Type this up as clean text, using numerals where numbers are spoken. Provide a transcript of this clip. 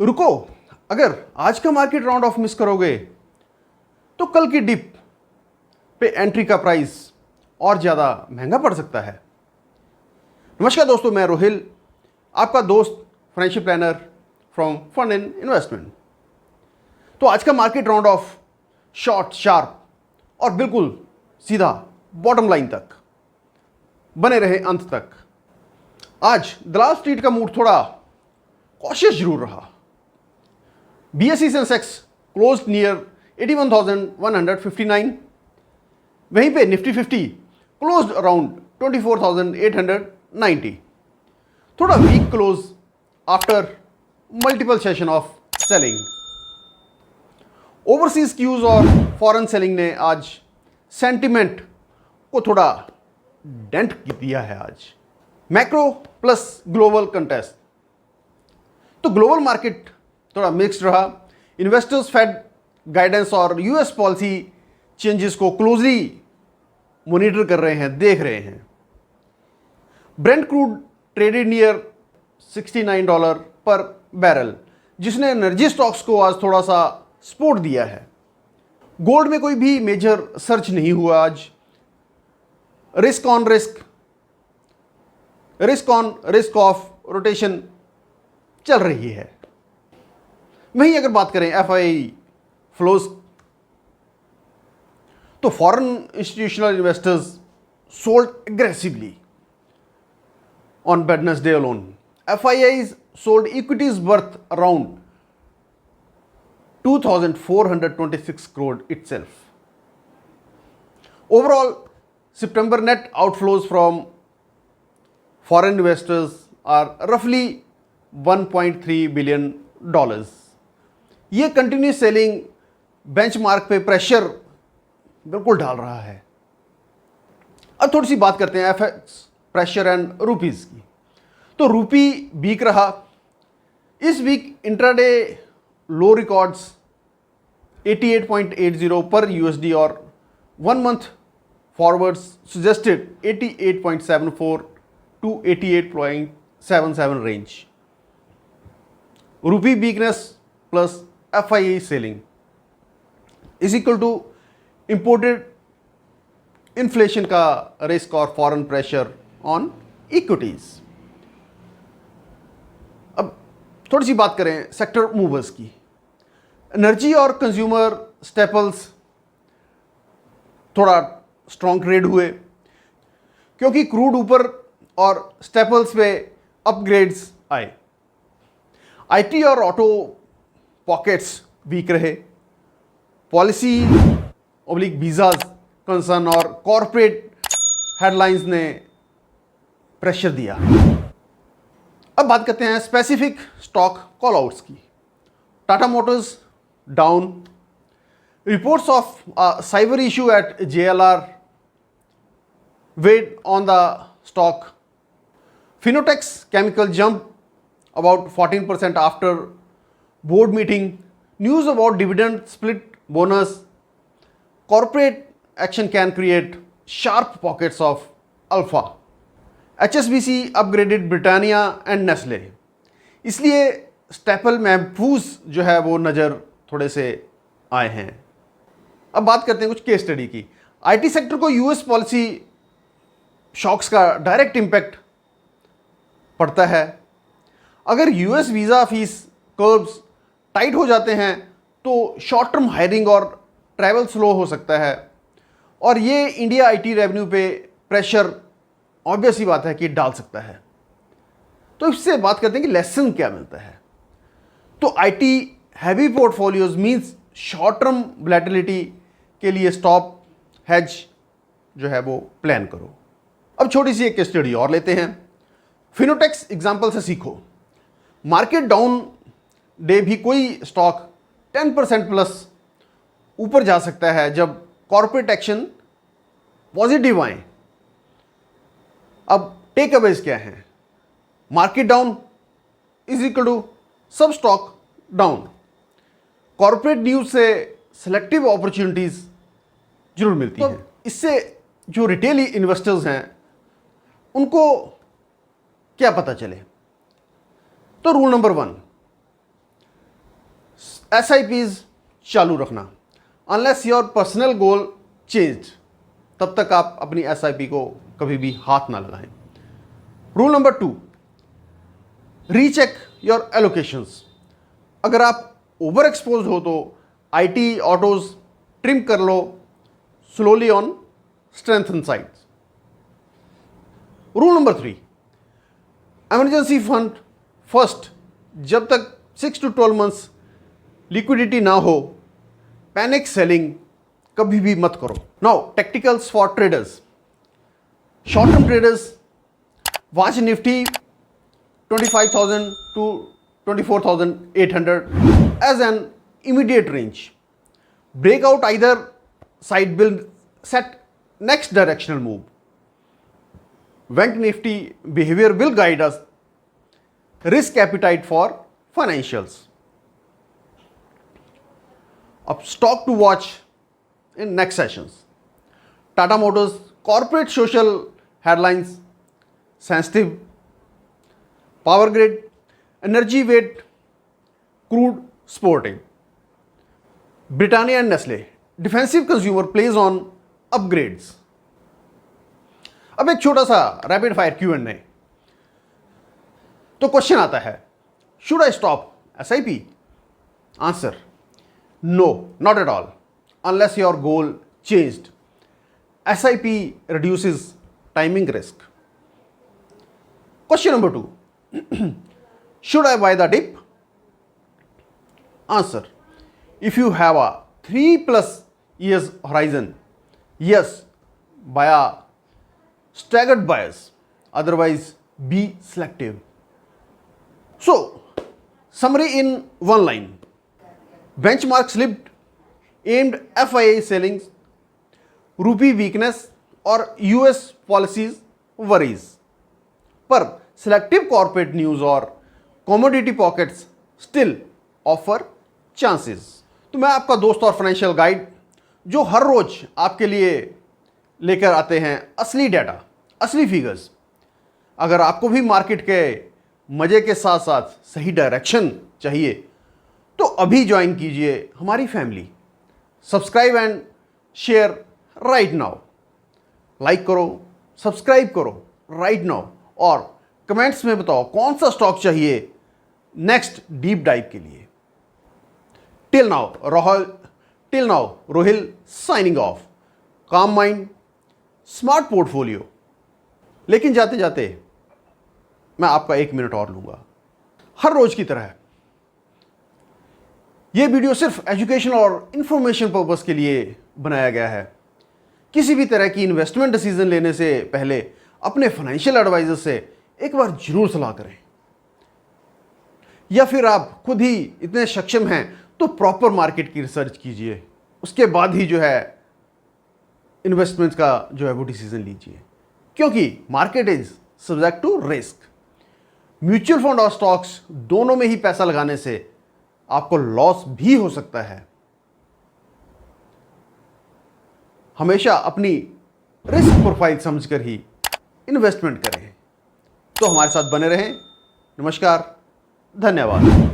रुको, अगर आज का मार्केट राउंड ऑफ मिस करोगे तो कल की डिप पे एंट्री का प्राइस और ज़्यादा महंगा पड़ सकता है। नमस्कार दोस्तों, मैं रोहिल, आपका दोस्त financial planner from fund in investment. तो आज का market round off short, sharp और बिल्कुल सीधा बॉटम लाइन तक बने रहे अंत तक। आज दलाल स्ट्रीट का मूड थोड़ा कॉशियस जरूर रहा। BSE सेंसेक्स क्लोज नियर 81,159, वहीं पे निफ्टी 50 क्लोज अराउंड 24,890। थोड़ा weak close after multiple session of selling. Overseas cues और फॉरेन सेलिंग ने आज सेंटिमेंट को थोड़ा डेंट दिया है। आज मैक्रो प्लस ग्लोबल कंटेस्ट, तो ग्लोबल मार्केट थोड़ा मिक्स्ड रहा। इन्वेस्टर्स फेड गाइडेंस और यूएस पॉलिसी चेंजेस को क्लोजली मॉनिटर कर रहे हैं, देख रहे हैं। ब्रेंट क्रूड ट्रेडेड नियर $69 पर बैरल, जिसने एनर्जी स्टॉक्स को आज थोड़ा सा सपोर्ट दिया है। गोल्ड में कोई भी मेजर सर्च नहीं हुआ आज। Risk on risk of rotation चल रही है। वहीं अगर बात करें FII फ्लोज, तो foreign institutional investors sold aggressively on Wednesday alone. FIIs sold equities worth around 2,426 crore itself. Overall, September net outflows from foreign investors are roughly $1.3 billion. ये continuous selling benchmark पे प्रेशर बिल्कुल डाल रहा है। अब थोड़ी सी बात करते हैं FX प्रेशर एंड रुपीज की। तो रूपी वीक रहा इस वीक। इंट्राडे लो रिकॉर्ड्स 88.80 पर USD और 1 month forwards suggested 88.74 to 88.77 range. Rupee weakness plus FII selling is equal to imported inflation का रिस्क और फॉरेन प्रेशर ऑन इक्विटीज। अब थोड़ी सी बात करें सेक्टर मूवर्स की। एनर्जी और कंज्यूमर स्टेपल्स थोड़ा स्ट्रॉन्ग ट्रेड हुए, क्योंकि क्रूड ऊपर और स्टेपल्स पे अपग्रेड्स आए। IT और ऑटो पॉकेट्स वीक रहे। पॉलिसी ओब्लिक वीजाज कंसर्न और कॉरपोरेट हेडलाइंस ने प्रेशर दिया। अब बात करते हैं स्पेसिफिक स्टॉक कॉल आउट्स की। Tata Motors down. Reports of cyber issue at JLR weighed on the stock. Finotex Chemical jumped about 14% after board meeting. News about dividend split bonus. Corporate action can create sharp pockets of alpha. HSBC upgraded Britannia and Nestle. इसलिए staple महफूज जो है वो नज़र थोड़े से आए हैं। अब बात करते हैं कुछ केस स्टडी की। IT सेक्टर को US पॉलिसी शॉक्स का डायरेक्ट इम्पैक्ट पड़ता है। अगर US visa fees curves tight हो जाते हैं तो शॉर्ट टर्म हायरिंग और ट्रैवल स्लो हो सकता है, और ये इंडिया IT रेवेन्यू पे प्रेशर ऑब्वियस ही बात है कि डाल सकता है। तो इससे बात करते हैं कि लेसन क्या मिलता है। तो IT heavy portfolios means short term volatility के लिए स्टॉप हेज जो है वो प्लान करो। अब छोटी सी एक केस स्टडी और लेते हैं। फिनोटेक्स एग्जांपल से सीखो। मार्केट डाउन डे भी कोई स्टॉक 10% प्लस ऊपर जा सकता है जब कॉर्पोरेट एक्शन पॉजिटिव आए। अब टेक अवेज क्या है? Market down is equal to सब स्टॉक डाउन। कॉर्पोरेट न्यूज से सेलेक्टिव अपॉर्चुनिटीज जरूर मिलती हैं। इससे जो रिटेल इन्वेस्टर्स हैं उनको क्या पता चले? तो रूल नंबर 1, SIPs चालू रखना, unless your personal goal change, तब तक आप अपनी SIP को कभी भी हाथ ना लगाएं। Rule number 2, recheck your allocations. अगर आप ओवर एक्सपोज हो तो IT ऑटोज ट्रिम कर लो slowly on strengthen sides. Rule number 3, emergency fund first. जब तक 6 to 12 मंथ्स लिक्विडिटी ना हो, पैनिक सेलिंग कभी भी मत करो। Now tacticals for traders. Short term traders, watch Nifty 25,000 to 24,800 as an immediate range. Breakout either side will set next directional move. Bank Nifty behavior will guide us. Risk appetite for financials. Up stock to watch in next sessions. Tata Motors corporate social headlines sensitive, power grid, energy weight, crude sporting. Britannia and Nestle defensive consumer plays on upgrades. अब एक छोटा सा rapid fire Q&A। तो question आता है, should I stop SIP? Answer, no, not at all, unless your goal changed. SIP reduces timing risk. Question number 2, should I buy the dip? Answer, if you have a 3+ years horizon, yes, buy a staggered bias, otherwise be selective. So, summary in one line. Benchmark slipped, aimed FII selling, rupee weakness or US policies worries. पर selective corporate news और commodity pockets still offer chances. तो मैं आपका दोस्त और financial guide जो हर रोज आपके लिए लेकर आते हैं असली डेटा, असली फिगर्स। अगर आपको भी मार्केट के मजे के साथ साथ सही डायरेक्शन चाहिए तो अभी ज्वाइन कीजिए हमारी family. Subscribe and share right now. Like करो, सब्सक्राइब करो राइट नाउ और कमेंट्स में बताओ कौन सा स्टॉक चाहिए नेक्स्ट डीप डाइव के लिए। Till now Rohail signing off. काम माइंड, स्मार्ट पोर्टफोलियो। लेकिन जाते जाते मैं आपका 1 मिनट और लूंगा, हर रोज की तरह। यह वीडियो सिर्फ एजुकेशन और इंफॉर्मेशन पर्पस के लिए बनाया गया है। किसी भी तरह की इन्वेस्टमेंट डिसीजन लेने से पहले अपने फाइनेंशियल एडवाइजर से एक बार जरूर सलाह करें, या फिर आप खुद ही इतने सक्षम हैं तो प्रॉपर मार्केट की रिसर्च कीजिए, उसके बाद ही जो है इन्वेस्टमेंट का जो है वो डिसीजन लीजिए, क्योंकि market is subject to risk. Mutual fund और स्टॉक्स दोनों में ही पैसा लगाने से आपको लॉस भी हो सकता है। हमेशा अपनी रिस्क प्रोफाइल समझकर ही इन्वेस्टमेंट करें। तो हमारे साथ बने रहें। नमस्कार, धन्यवाद।